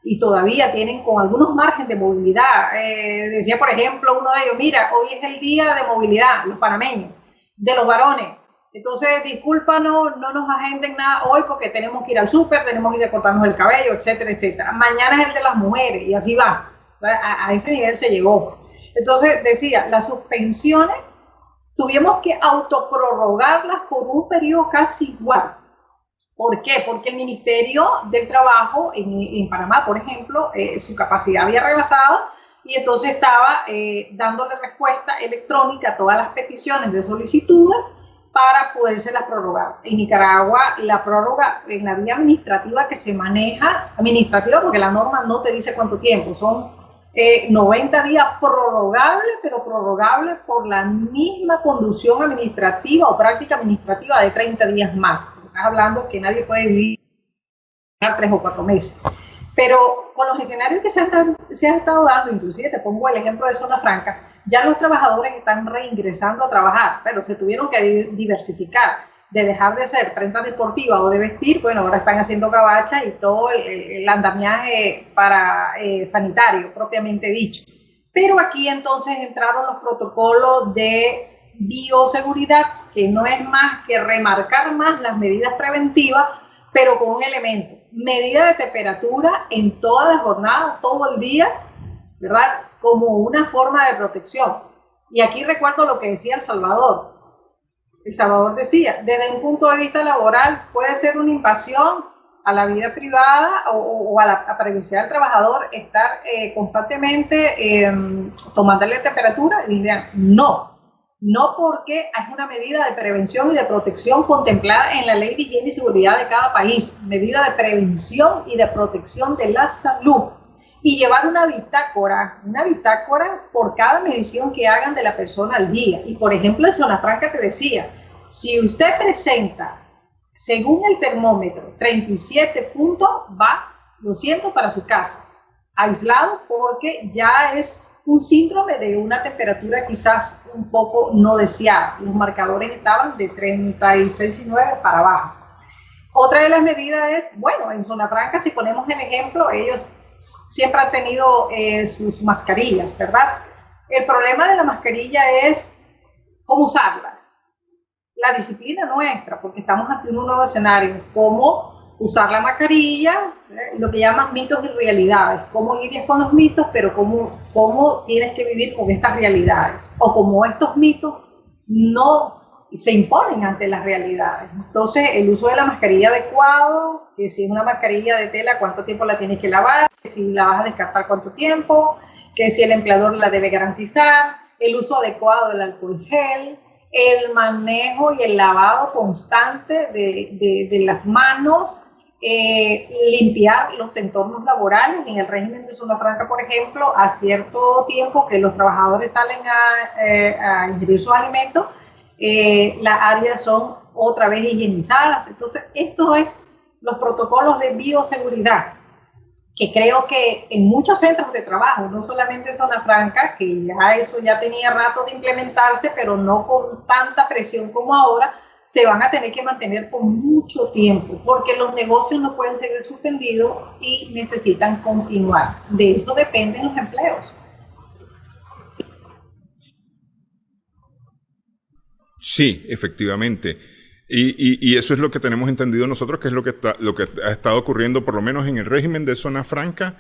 y todavía tienen con algunos márgenes de movilidad. Decía, por ejemplo, uno de ellos, mira, hoy es el día de movilidad, los panameños, de los varones. Entonces, discúlpanos, no nos agenden nada hoy porque tenemos que ir al súper, tenemos que ir a cortarnos el cabello, etcétera, etcétera. Mañana es el de las mujeres, y así va. A ese nivel se llegó. Entonces, decía, las suspensiones tuvimos que autoprorrogarlas por un periodo casi igual. ¿Por qué? Porque el Ministerio del Trabajo en Panamá, por ejemplo, su capacidad había rebasado y entonces estaba dándole respuesta electrónica a todas las peticiones de solicitudes para podérselas prorrogar. En Nicaragua, la prórroga en la vía administrativa que se maneja, administrativa porque la norma no te dice cuánto tiempo, son 90 días prorrogables, pero prorrogables por la misma conducción administrativa o práctica administrativa de 30 días más. Estás hablando que nadie puede vivir 3 o 4 meses. Pero con los escenarios que se han estado dando, inclusive te pongo el ejemplo de Zona Franca, ya los trabajadores están reingresando a trabajar, pero se tuvieron que diversificar, de dejar de ser prensa deportiva o de vestir, bueno, ahora están haciendo cabacha y todo el andamiaje para sanitario, propiamente dicho. Pero aquí entonces entraron los protocolos de bioseguridad, que no es más que remarcar más las medidas preventivas, pero con un elemento, medida de temperatura en toda la jornada, todo el día, ¿verdad? Como una forma de protección. Y aquí recuerdo lo que decía El Salvador. El Salvador decía, desde un punto de vista laboral puede ser una invasión a la vida privada o a la privacidad del trabajador estar constantemente tomándole temperatura. Y decían, no porque es una medida de prevención y de protección contemplada en la Ley de Higiene y Seguridad de cada país, medida de prevención y de protección de la salud. Y llevar una bitácora por cada medición que hagan de la persona al día. Y por ejemplo, en Zona Franca te decía, si usted presenta, según el termómetro, 37 puntos, va, lo siento, para su casa, aislado, porque ya es un síndrome de una temperatura quizás un poco no deseada. Los marcadores estaban de 36,9 para abajo. Otra de las medidas es, bueno, en Zona Franca, si ponemos el ejemplo, ellos siempre han tenido sus mascarillas, ¿verdad? El problema de la mascarilla es cómo usarla. La disciplina nuestra, porque estamos ante un nuevo escenario, cómo usar la mascarilla, lo que llaman mitos y realidades, cómo lidias con los mitos, pero cómo tienes que vivir con estas realidades, o cómo estos mitos no se imponen ante las realidades. Entonces, el uso de la mascarilla adecuado, que si es una mascarilla de tela, cuánto tiempo la tienes que lavar, que si la vas a descartar, cuánto tiempo, que si el empleador la debe garantizar, el uso adecuado del alcohol gel, el manejo y el lavado constante de las manos, limpiar los entornos laborales. En el régimen de Zona Franca, por ejemplo, a cierto tiempo que los trabajadores salen a ingerir sus alimentos, las áreas son otra vez higienizadas. Entonces, esto es los protocolos de bioseguridad, que creo que en muchos centros de trabajo, no solamente en Zona Franca, que ya eso ya tenía rato de implementarse, pero no con tanta presión como ahora, se van a tener que mantener por mucho tiempo, porque los negocios no pueden seguir suspendidos y necesitan continuar. De eso dependen los empleos. Sí, efectivamente. Y eso es lo que tenemos entendido nosotros, que es lo que ha estado ocurriendo, por lo menos en el régimen de Zona Franca,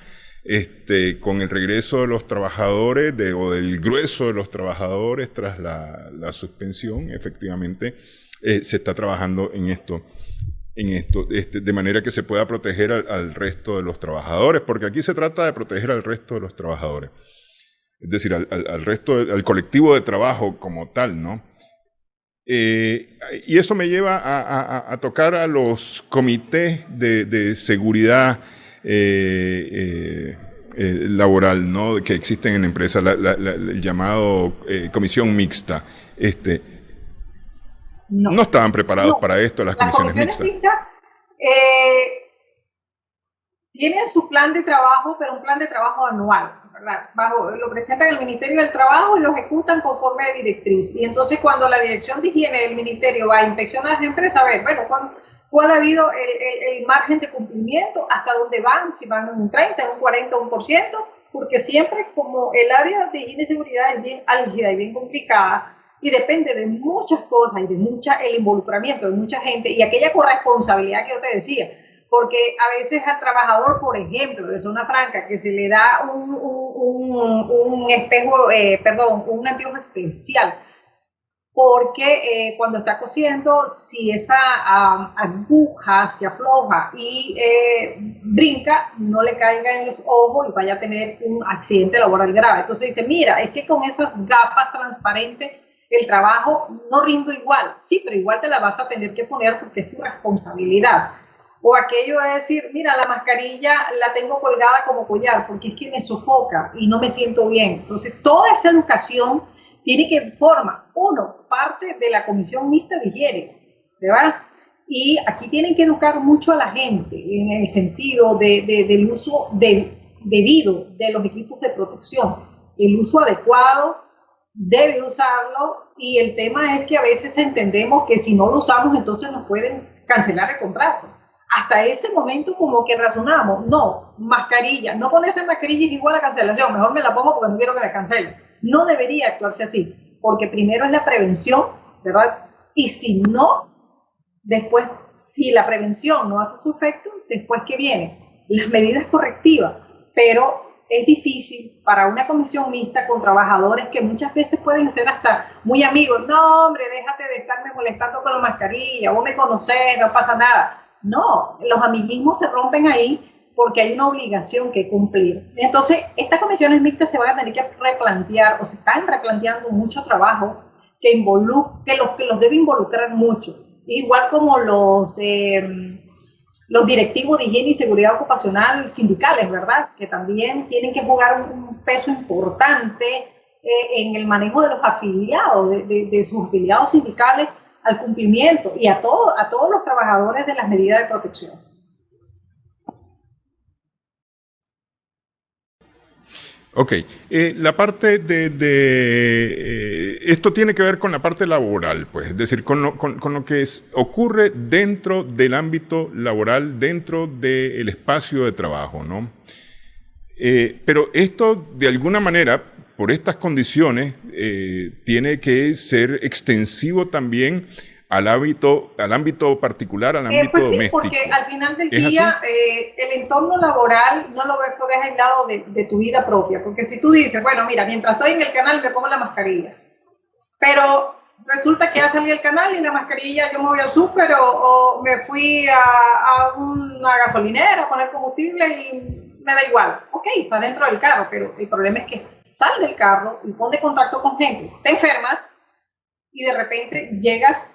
con el regreso de los trabajadores, o del grueso de los trabajadores tras la suspensión. Efectivamente, se está trabajando en esto, de manera que se pueda proteger al resto de los trabajadores, porque aquí se trata de proteger al resto de los trabajadores. Es decir, al colectivo de trabajo como tal, ¿no? Y eso me lleva a tocar a los comités de seguridad laboral, ¿no?, que existen en la empresa, el llamado comisión mixta. No estaban preparados para esto, las comisiones mixtas. Tienen su plan de trabajo, pero un plan de trabajo anual, ¿verdad? Lo presentan al Ministerio del Trabajo y lo ejecutan conforme a directriz. Y entonces cuando la Dirección de Higiene del Ministerio va a inspeccionar las empresas, a ver, bueno, ¿cuál ha habido el margen de cumplimiento? ¿Hasta dónde van? Si van en un 30, en un 40, un por ciento, porque siempre como el área de higiene y seguridad es bien álgida y bien complicada, y depende de muchas cosas y de el involucramiento de mucha gente y aquella corresponsabilidad que yo te decía. Porque a veces al trabajador, por ejemplo, de Zona Franca, que se le da un anteojo especial porque cuando está cosiendo, si esa aguja se afloja y brinca, no le caiga en los ojos y vaya a tener un accidente laboral grave. Entonces dice, mira, es que con esas gafas transparentes el trabajo no rindo igual. Sí, pero igual te la vas a tener que poner porque es tu responsabilidad. O aquello es decir, mira, la mascarilla la tengo colgada como collar porque es que me sofoca y no me siento bien. Entonces, toda esa educación tiene que formar, parte de la Comisión Mixta de Higiene, ¿verdad? Y aquí tienen que educar mucho a la gente en el sentido del uso debido de los equipos de protección. El uso adecuado, debe usarlo, y el tema es que a veces entendemos que si no lo usamos, entonces nos pueden cancelar el contrato. Hasta ese momento como que razonamos, no, mascarilla, no ponerse mascarilla es igual a cancelación, mejor me la pongo porque no quiero que me cancelen. No debería actuarse así, porque primero es la prevención, ¿verdad? Y si no, después, si la prevención no hace su efecto, después ¿qué viene? Las medidas correctivas, pero es difícil para una comisión mixta con trabajadores que muchas veces pueden ser hasta muy amigos. No, hombre, déjate de estarme molestando con la mascarilla, vos me conocés, no pasa nada. No, los amiguismos se rompen ahí porque hay una obligación que cumplir. Entonces, estas comisiones mixtas se van a tener que replantear, o se están replanteando mucho trabajo que los debe involucrar mucho. Igual como los directivos de higiene y seguridad ocupacional sindicales, ¿verdad? Que también tienen que jugar un peso importante en el manejo de los afiliados, de sus afiliados sindicales al cumplimiento y a todos los trabajadores de las medidas de protección. Ok, la parte esto tiene que ver con la parte laboral, pues, es decir, con lo que ocurre dentro del ámbito laboral, dentro del espacio de trabajo, ¿no? Pero esto, de alguna manera, por estas condiciones, tiene que ser extensivo también al ámbito particular, al ámbito pues sí, doméstico. Porque al final del día el entorno laboral no lo puedes aislado de tu vida propia, porque si tú dices, bueno, mira, mientras estoy en el canal me pongo la mascarilla, pero resulta que ya salí del canal y la mascarilla, yo me voy al súper o me fui a una gasolinera a poner combustible y me da igual. Ok, está dentro del carro, pero el problema es que sal del carro y pon de contacto con gente, te enfermas y de repente llegas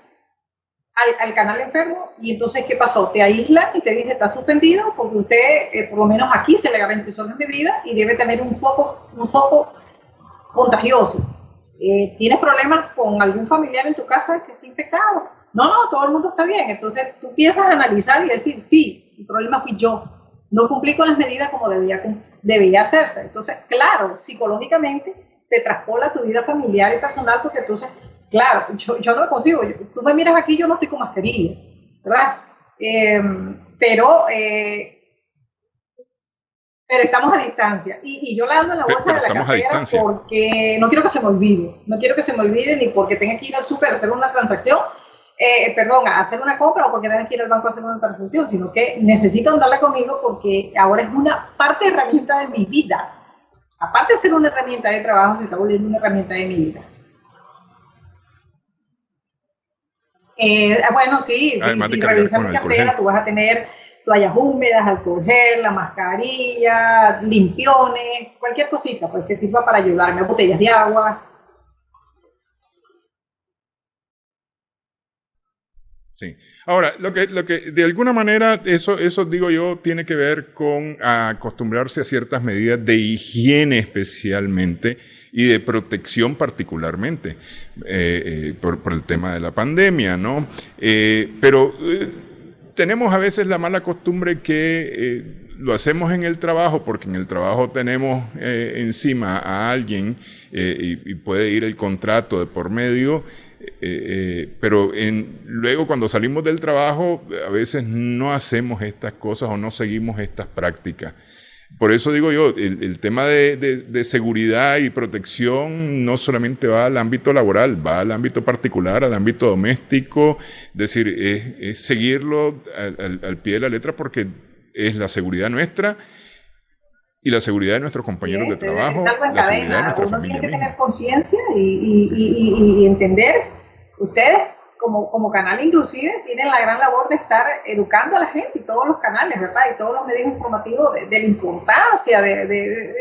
al canal enfermo y entonces ¿qué pasó? Te aíslan y te dice está suspendido porque usted, por lo menos aquí se le garantizó las medidas y debe tener un foco contagioso. ¿Tienes problemas con algún familiar en tu casa que esté infectado? No, todo el mundo está bien. Entonces tú empiezas a analizar y decir, sí, el problema fui yo. No cumplí con las medidas como debía hacerse. Entonces, claro, psicológicamente te traspola tu vida familiar y personal porque entonces, claro, yo no me consigo. Tú me miras aquí, yo no estoy con mascarilla, ¿verdad? Pero estamos a distancia. Y yo la ando en la bolsa de la cartera porque no quiero que se me olvide. No quiero que se me olvide ni porque tenga que ir al súper a hacer una transacción, a hacer una compra o porque tenga que ir al banco a hacer una transacción, sino que necesito andarla conmigo porque ahora es una parte de herramienta de mi vida. Aparte de ser una herramienta de trabajo, se está volviendo una herramienta de mi vida. Bueno, sí, si revisas mi cartera, tú vas a tener toallas húmedas, alcohol gel, la mascarilla, limpiones, cualquier cosita pues, que sirva para ayudarme, botellas de agua. Sí. Ahora, lo que de alguna manera, eso digo yo, tiene que ver con acostumbrarse a ciertas medidas de higiene especialmente y de protección particularmente por el tema de la pandemia, ¿no? Pero tenemos a veces la mala costumbre que lo hacemos en el trabajo porque en el trabajo tenemos encima a alguien y puede ir el contrato de por medio. Pero luego cuando salimos del trabajo a veces no hacemos estas cosas o no seguimos estas prácticas. Por eso digo yo, el tema de seguridad y protección no solamente va al ámbito laboral, va al ámbito particular, al ámbito doméstico, es decir, es seguirlo al pie de la letra porque es la seguridad nuestra y la seguridad de nuestros compañeros de trabajo, es algo en la cadena. seguridad de nuestra Uno familia tiene que misma. tener conciencia y entender ustedes como canal inclusive tienen la gran labor de estar educando a la gente y todos los canales, ¿verdad? Y todos los medios informativos de la importancia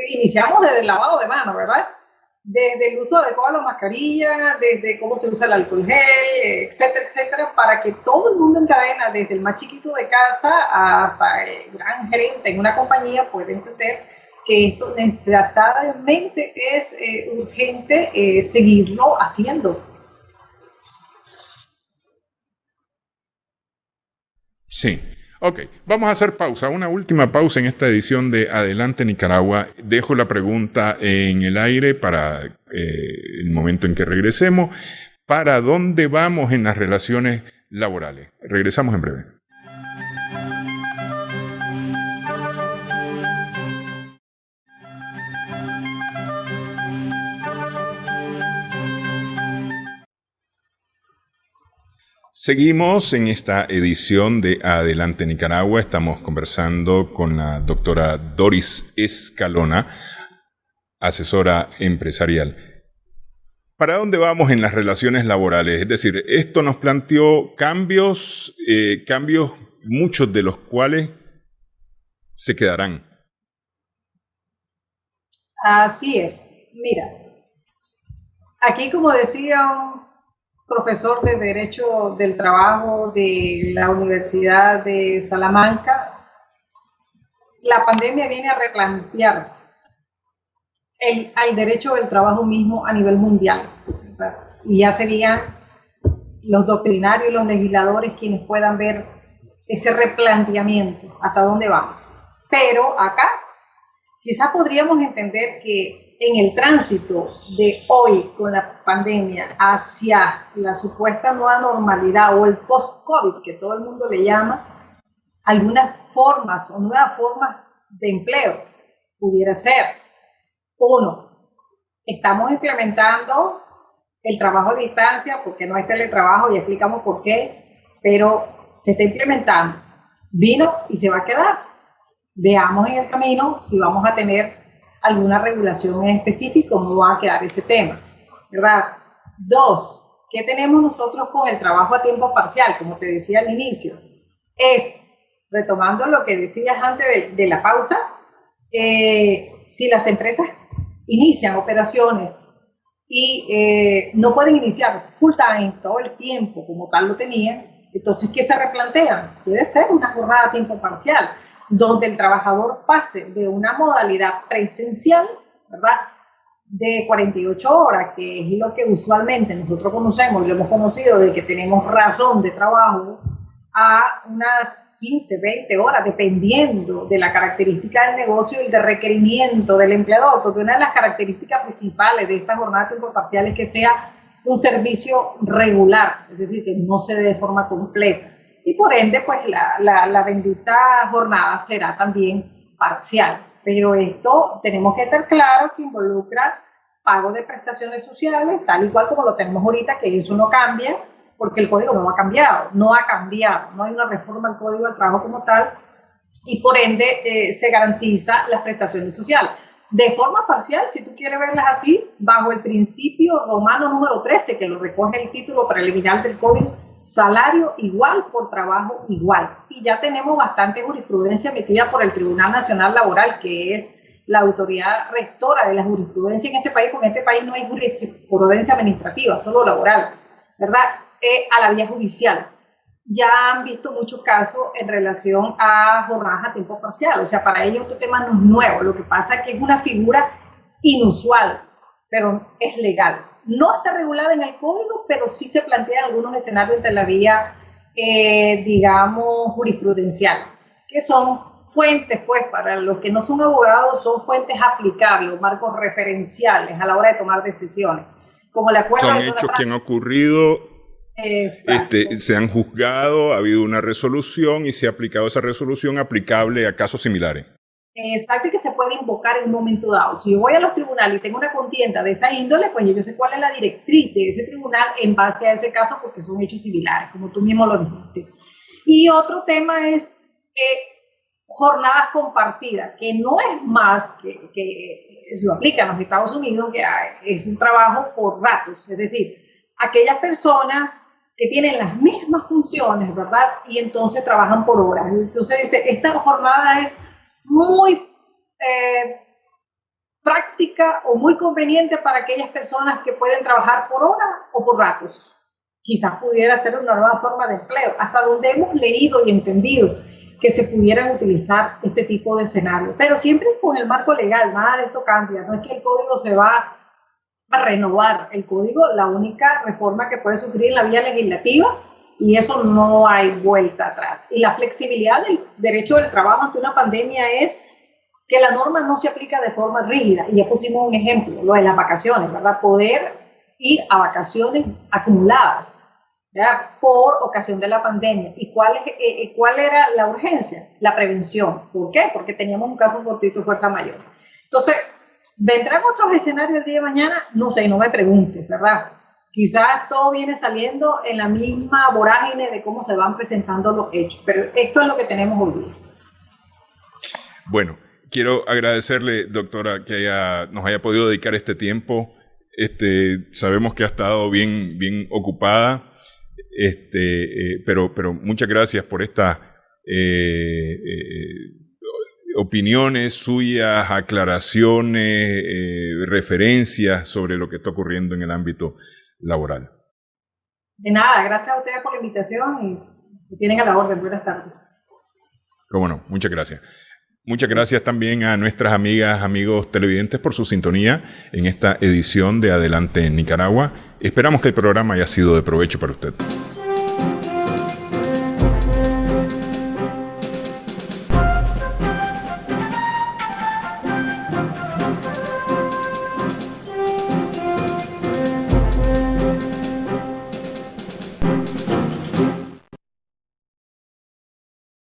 iniciamos desde el lavado de manos, ¿verdad? Desde el uso adecuado de la mascarilla, desde cómo se usa el alcohol gel, etcétera, etcétera, para que todo el mundo en cadena, desde el más chiquito de casa hasta el gran gerente en una compañía, pueda entender que esto necesariamente es urgente seguirlo haciendo. Sí. Ok, vamos a hacer pausa, una última pausa en esta edición de Adelante Nicaragua. Dejo la pregunta en el aire para el momento en que regresemos. ¿Para dónde vamos en las relaciones laborales? Regresamos en breve. Seguimos en esta edición de Adelante Nicaragua. Estamos conversando con la doctora Doris Escalona, asesora empresarial. ¿Para dónde vamos en las relaciones laborales? Es decir, esto nos planteó cambios, muchos de los cuales se quedarán. Así es. Mira, aquí como decía un profesor de Derecho del Trabajo de la Universidad de Salamanca, la pandemia viene a replantear al derecho del trabajo mismo a nivel mundial. Y ya serían los doctrinarios y los legisladores quienes puedan ver ese replanteamiento, hasta dónde vamos. Pero acá quizás podríamos entender que en el tránsito de hoy con la pandemia hacia la supuesta nueva normalidad o el post-COVID, que todo el mundo le llama, algunas formas o nuevas formas de empleo pudiera ser. Uno, estamos implementando el trabajo a distancia, porque no es teletrabajo, y explicamos por qué, pero se está implementando. Vino y se va a quedar. Veamos en el camino si vamos a tener alguna regulación en específico, cómo va a quedar ese tema, ¿verdad? Dos, ¿qué tenemos nosotros con el trabajo a tiempo parcial? Como te decía al inicio, es, retomando lo que decías antes de la pausa, si las empresas inician operaciones y no pueden iniciar full time todo el tiempo como tal lo tenían, entonces, ¿qué se replantean? Puede ser una jornada a tiempo parcial, donde el trabajador pase de una modalidad presencial, ¿verdad?, de 48 horas, que es lo que usualmente nosotros conocemos y lo hemos conocido de que tenemos razón de trabajo, a unas 15, 20 horas, dependiendo de la característica del negocio y del requerimiento del empleador, porque una de las características principales de esta jornada a tiempo parcial es que sea un servicio regular, es decir, que no se dé de forma completa. Y por ende, pues la bendita jornada será también parcial. Pero esto tenemos que estar claros que involucra pago de prestaciones sociales, tal y cual como lo tenemos ahorita, que eso no cambia, porque el código no ha cambiado, no hay una reforma al código del trabajo como tal, y por ende se garantiza las prestaciones sociales. De forma parcial, si tú quieres verlas así, bajo el principio romano número 13, que lo recoge el título preliminar del código, salario igual por trabajo igual. Y ya tenemos bastante jurisprudencia emitida por el Tribunal Nacional Laboral, que es la autoridad rectora de la jurisprudencia en este país, porque en este país no hay jurisprudencia administrativa, solo laboral, ¿verdad? A la vía judicial. Ya han visto muchos casos en relación a jornadas a tiempo parcial, o sea, para ellos este tema no es nuevo, lo que pasa es que es una figura inusual, pero es legal. No está regulada en el código, pero sí se plantean algunos escenarios de la vía, digamos, jurisprudencial, que son fuentes, pues, para los que no son abogados, son fuentes aplicables, marcos referenciales a la hora de tomar decisiones. Como el acuerdo son hechos que han ocurrido, se han juzgado, ha habido una resolución y se ha aplicado esa resolución aplicable a casos similares. Exacto, y que se puede invocar en un momento dado. Si yo voy a los tribunales y tengo una contienda de esa índole, pues yo sé cuál es la directriz de ese tribunal en base a ese caso, porque son hechos similares, como tú mismo lo dijiste. Y otro tema es jornadas compartidas, que no es más que lo aplican en los Estados Unidos, que es un trabajo por ratos, es decir, aquellas personas que tienen las mismas funciones, ¿verdad? Y entonces trabajan por horas. Entonces dice, esta jornada es muy práctica o muy conveniente para aquellas personas que pueden trabajar por hora o por ratos. Quizás pudiera ser una nueva forma de empleo, hasta donde hemos leído y entendido que se pudieran utilizar este tipo de escenarios, pero siempre con el marco legal. Nada de esto cambia, no es que el código se va a renovar. El código, la única reforma que puede sufrir en la vía legislativa, y eso no hay vuelta atrás. Y la flexibilidad del derecho del trabajo ante una pandemia es que la norma no se aplica de forma rígida. Y ya pusimos un ejemplo, lo de las vacaciones, ¿verdad? Poder ir a vacaciones acumuladas, ¿verdad? Por ocasión de la pandemia. ¿Y cuál era la urgencia? La prevención. ¿Por qué? Porque teníamos un caso fortuito de fuerza mayor. Entonces, ¿vendrán otros escenarios el día de mañana? No sé, no me preguntes, ¿verdad? Quizás todo viene saliendo en la misma vorágine de cómo se van presentando los hechos, pero esto es lo que tenemos hoy día. Bueno, quiero agradecerle, doctora, que nos haya podido dedicar este tiempo. Sabemos que ha estado bien ocupada, pero muchas gracias por estas opiniones suyas, aclaraciones, referencias sobre lo que está ocurriendo en el ámbito laboral. De nada, gracias a ustedes por la invitación y tienen a la orden. Buenas tardes. Cómo no, muchas gracias. Muchas gracias también a nuestras amigas, amigos televidentes por su sintonía en esta edición de Adelante en Nicaragua. Esperamos que el programa haya sido de provecho para usted.